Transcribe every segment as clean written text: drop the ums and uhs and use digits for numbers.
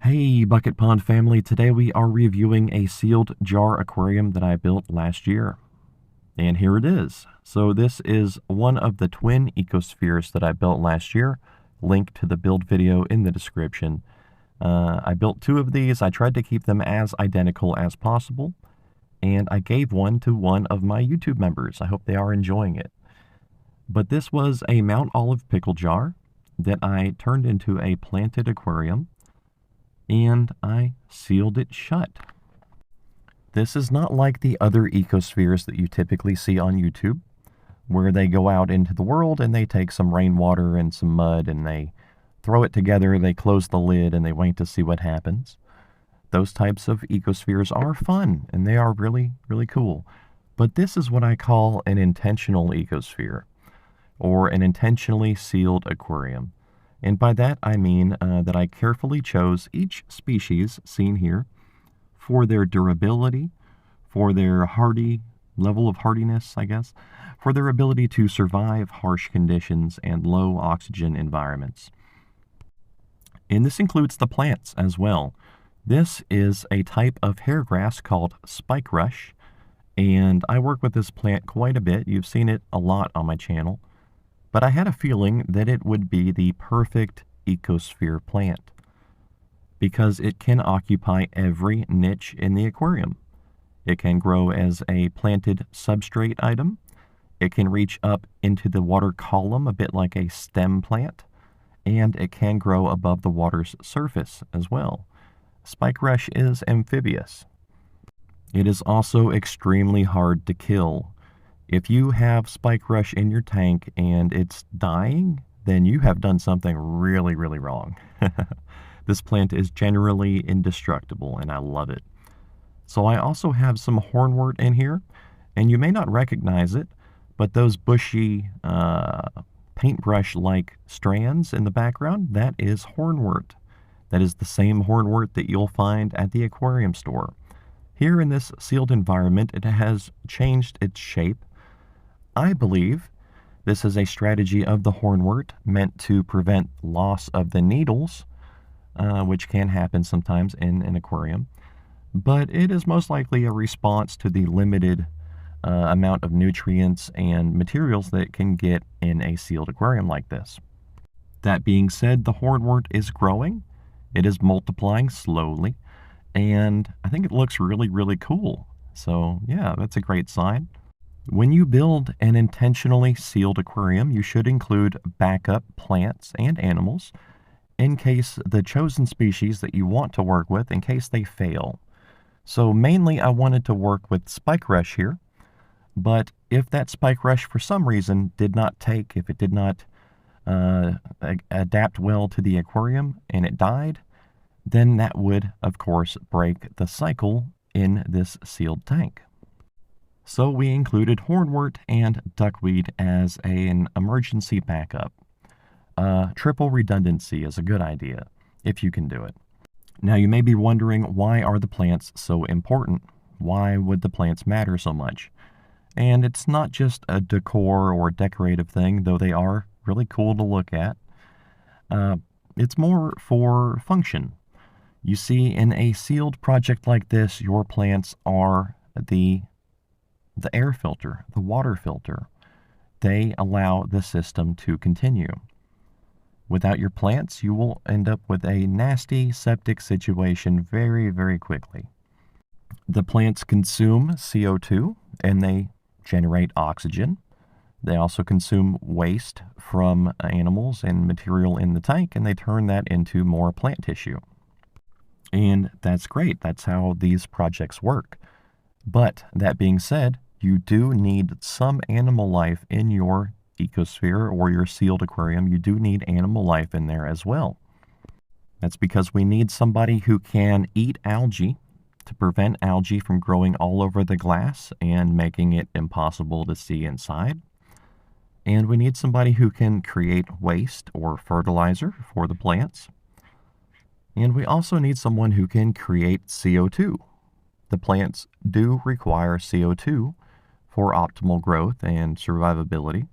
Hey, Bucket Pond family. Today we are reviewing a sealed jar aquarium that I built last year. And here it is. So this is one of the twin ecospheres that I built last year. Link to the build video in the description. I built two of these. I tried to keep them as identical as possible. And I gave one to one of my YouTube members. I hope they are enjoying it. But this was a Mount Olive pickle jar that I turned into a planted aquarium, and I sealed it shut. This is not like the other ecospheres that you typically see on YouTube, where they go out into the world and they take some rainwater and some mud and they throw it together, they close the lid, and they wait to see what happens. Those types of ecospheres are fun and they are really, really cool. But this is what I call an intentional ecosphere, or an intentionally sealed aquarium. And by that I mean that I carefully chose each species seen here for their durability, for their level of hardiness, I guess, for their ability to survive harsh conditions and low oxygen environments. And this includes the plants as well. This is a type of hairgrass called spike rush, and I work with this plant quite a bit. You've seen it a lot on my channel. But I had a feeling that it would be the perfect ecosphere plant because it can occupy every niche in the aquarium. It can grow as a planted substrate item. It can reach up into the water column a bit like a stem plant, and it can grow above the water's surface as well. Spike rush is amphibious. It is also extremely hard to kill. If you have spike rush in your tank and it's dying, then you have done something really, really wrong. This plant is generally indestructible, and I love it. So I also have some hornwort in here, and you may not recognize it, but those bushy paintbrush-like strands in the background, that is hornwort. That is the same hornwort that you'll find at the aquarium store. Here in this sealed environment, it has changed its shape. I believe this is a strategy of the hornwort meant to prevent loss of the needles, which can happen sometimes in an aquarium, but it is most likely a response to the limited amount of nutrients and materials that it can get in a sealed aquarium like this. That being said, the hornwort is growing. It is multiplying slowly, and I think it looks really, really cool. So yeah, that's a great sign. When you build an intentionally sealed aquarium, you should include backup plants and animals in case the chosen species that you want to work with, in case they fail. So mainly I wanted to work with spike rush here, but if that spike rush for some reason did not take, if it did not adapt well to the aquarium and it died, then that would, of course, break the cycle in this sealed tank. So we included hornwort and duckweed as an emergency backup. Triple redundancy is a good idea, if you can do it. Now you may be wondering, why are the plants so important? Why would the plants matter so much? And it's not just a decor or decorative thing, though they are really cool to look at. It's more for function. You see, in a sealed project like this, your plants are the air filter, the water filter. They allow the system to continue. Without your plants, you will end up with a nasty septic situation very, very quickly. The plants consume CO2 and they generate oxygen. They also consume waste from animals and material in the tank, and they turn that into more plant tissue. And that's great. That's how these projects work. But that being said, you do need some animal life in your ecosphere or your sealed aquarium. You do need animal life in there as well. That's because we need somebody who can eat algae to prevent algae from growing all over the glass and making it impossible to see inside. And we need somebody who can create waste or fertilizer for the plants. And we also need someone who can create CO2. The plants do require CO2 for optimal growth and survivability.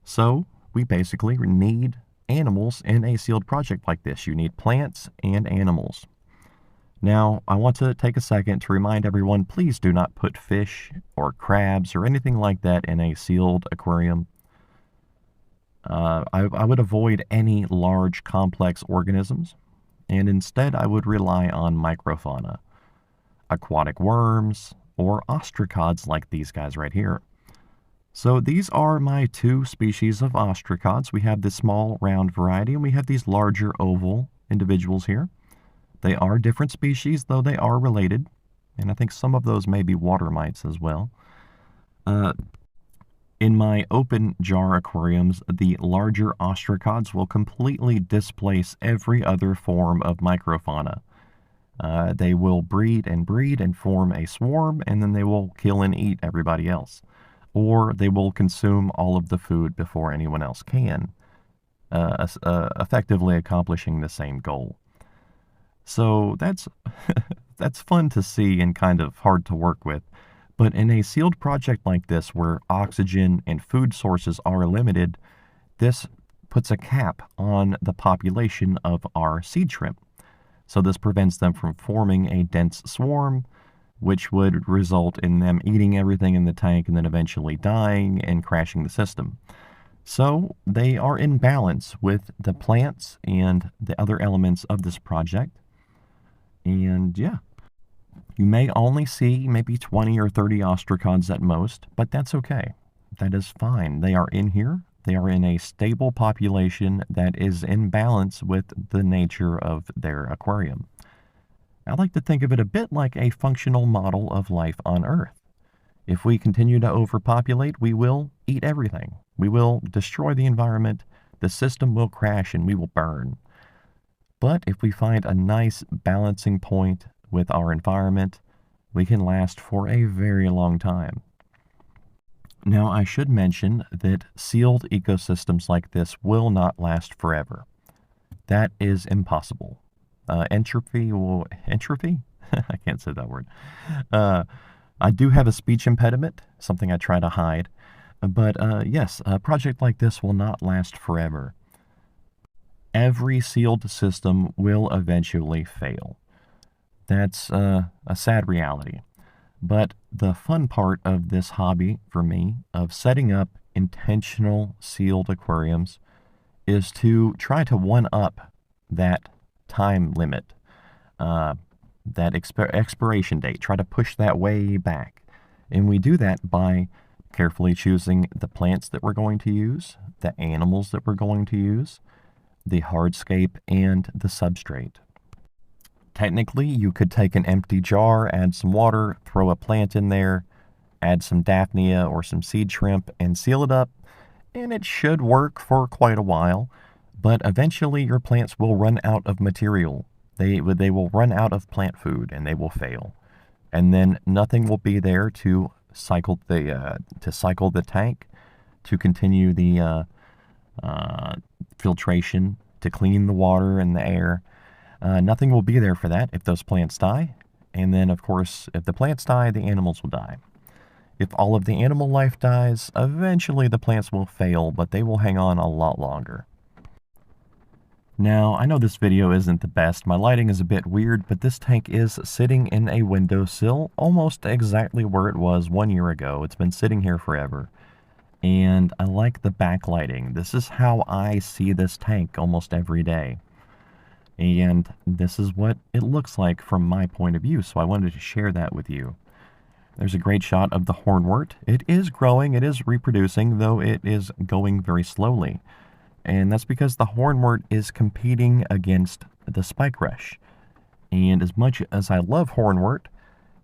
So we basically need animals in a sealed project like this. You need plants and animals. Now, I want to take a second to remind everyone, please do not put fish or crabs or anything like that in a sealed aquarium. I would avoid any large, complex organisms, and instead I would rely on microfauna, aquatic worms, or ostracods like these guys right here. So these are my two species of ostracods. We have this small round variety, and we have these larger oval individuals here. They are different species, though they are related, and I think some of those may be water mites as well. In my open jar aquariums, the larger ostracods will completely displace every other form of microfauna. They will breed and form a swarm, and then they will kill and eat everybody else. Or they will consume all of the food before anyone else can, effectively accomplishing the same goal. So that's that's fun to see and kind of hard to work with. But in a sealed project like this, where oxygen and food sources are limited, this puts a cap on the population of our seed shrimp. So this prevents them from forming a dense swarm, which would result in them eating everything in the tank and then eventually dying and crashing the system. So they are in balance with the plants and the other elements of this project. And yeah, you may only see maybe 20 or 30 ostracods at most, but that's okay. That is fine. They are in here. They are in a stable population that is in balance with the nature of their aquarium. I like to think of it a bit like a functional model of life on Earth. If we continue to overpopulate, we will eat everything. We will destroy the environment, the system will crash, and we will burn. But if we find a nice balancing point with our environment, we can last for a very long time. Now, I should mention that sealed ecosystems like this will not last forever. That is impossible. Entropy? I can't say that word. I do have a speech impediment, something I try to hide. But yes, a project like this will not last forever. Every sealed system will eventually fail. That's a sad reality. But the fun part of this hobby for me, of setting up intentional sealed aquariums, is to try to one-up that time limit, that expiration date, try to push that way back. And we do that by carefully choosing the plants that we're going to use, the animals that we're going to use, the hardscape, and the substrate. Technically, you could take an empty jar, add some water, throw a plant in there, add some Daphnia or some seed shrimp, and seal it up, and it should work for quite a while. But eventually, your plants will run out of material. They will run out of plant food, and they will fail. And then nothing will be there to cycle the tank, to continue the filtration, to clean the water and the air. Nothing will be there for that if those plants die. And then, of course, if the plants die, the animals will die. If all of the animal life dies, eventually the plants will fail, but they will hang on a lot longer. Now, I know this video isn't the best. My lighting is a bit weird, but this tank is sitting in a windowsill, almost exactly where it was 1 year ago. It's been sitting here forever. And I like the backlighting. This is how I see this tank almost every day. And this is what it looks like from my point of view, so I wanted to share that with you. There's a great shot of the hornwort. It is growing, it is reproducing, though it is going very slowly. And that's because the hornwort is competing against the spike rush. And as much as I love hornwort,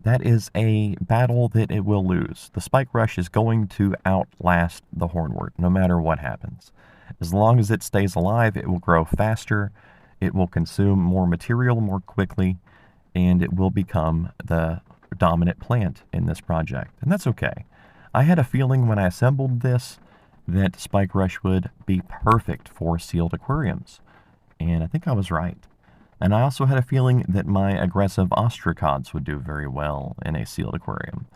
that is a battle that it will lose. The spike rush is going to outlast the hornwort, no matter what happens. As long as it stays alive, it will grow faster, it will consume more material more quickly, and it will become the dominant plant in this project. And that's okay. I had a feeling when I assembled this that spike rush would be perfect for sealed aquariums. And I think I was right. And I also had a feeling that my aggressive ostracods would do very well in a sealed aquarium,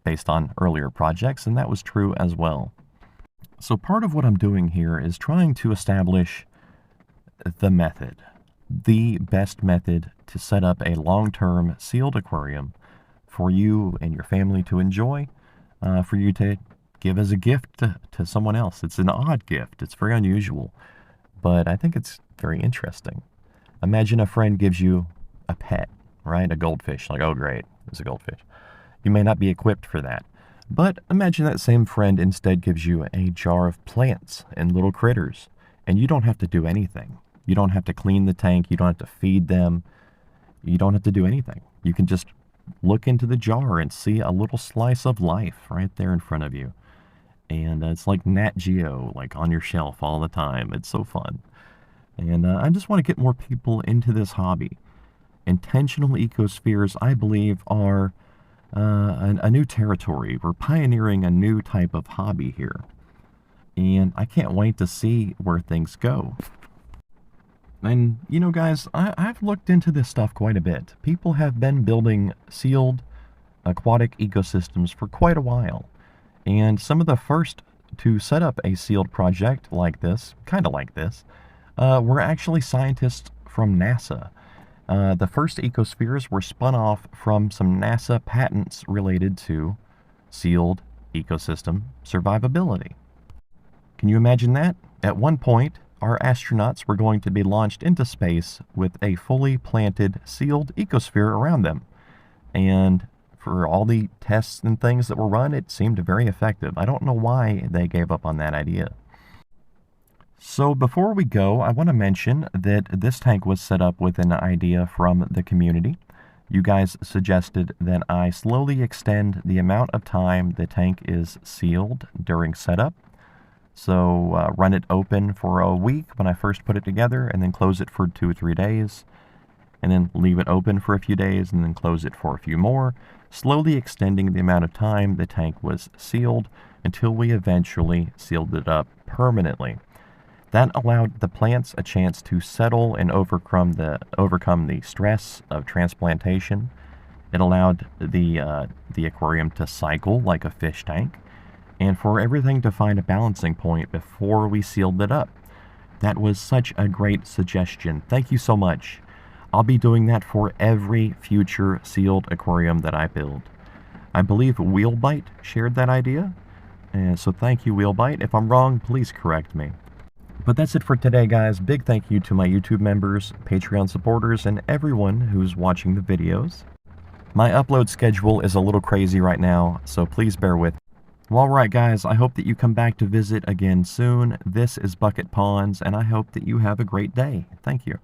based on earlier projects, and that was true as well. So part of what I'm doing here is trying to establish the method. The best method to set up a long-term sealed aquarium for you and your family to enjoy, for you to give as a gift to someone else. It's an odd gift. It's very unusual, but I think it's very interesting. Imagine a friend gives you a pet, right? A goldfish. Like, oh, great, it's a goldfish. You may not be equipped for that. But imagine that same friend instead gives you a jar of plants and little critters, and you don't have to do anything. You don't have to clean the tank. You don't have to feed them. You don't have to do anything. You can just look into the jar and see a little slice of life right there in front of you. And it's like Nat Geo, like on your shelf all the time. It's so fun. And I just want to get more people into this hobby. Intentional ecospheres, I believe, are a new territory. We're pioneering a new type of hobby here. And I can't wait to see where things go. And, you know, guys, I've looked into this stuff quite a bit. People have been building sealed aquatic ecosystems for quite a while. And some of the first to set up a sealed project like this, kind of like this, were actually scientists from NASA. The first ecospheres were spun off from some NASA patents related to sealed ecosystem survivability. Can you imagine that? At one point, our astronauts were going to be launched into space with a fully planted, sealed ecosphere around them. And for all the tests and things that were run, it seemed very effective. I don't know why they gave up on that idea. So before we go, I want to mention that this tank was set up with an idea from the community. You guys suggested that I slowly extend the amount of time the tank is sealed during setup. So run it open for a week when I first put it together, and then close it for 2 or 3 days, and then leave it open for a few days, and then close it for a few more, slowly extending the amount of time the tank was sealed until we eventually sealed it up permanently. That allowed the plants a chance to settle and overcome the stress of transplantation. It allowed the aquarium to cycle like a fish tank, and for everything to find a balancing point before we sealed it up. That was such a great suggestion. Thank you so much. I'll be doing that for every future sealed aquarium that I build. I believe Wheelbite shared that idea, and so thank you, Wheelbite. If I'm wrong, please correct me. But that's it for today, guys. Big thank you to my YouTube members, Patreon supporters, and everyone who's watching the videos. My upload schedule is a little crazy right now, so please bear with me. Well, alright guys, I hope that you come back to visit again soon. This is Bucket Ponds, and I hope that you have a great day. Thank you.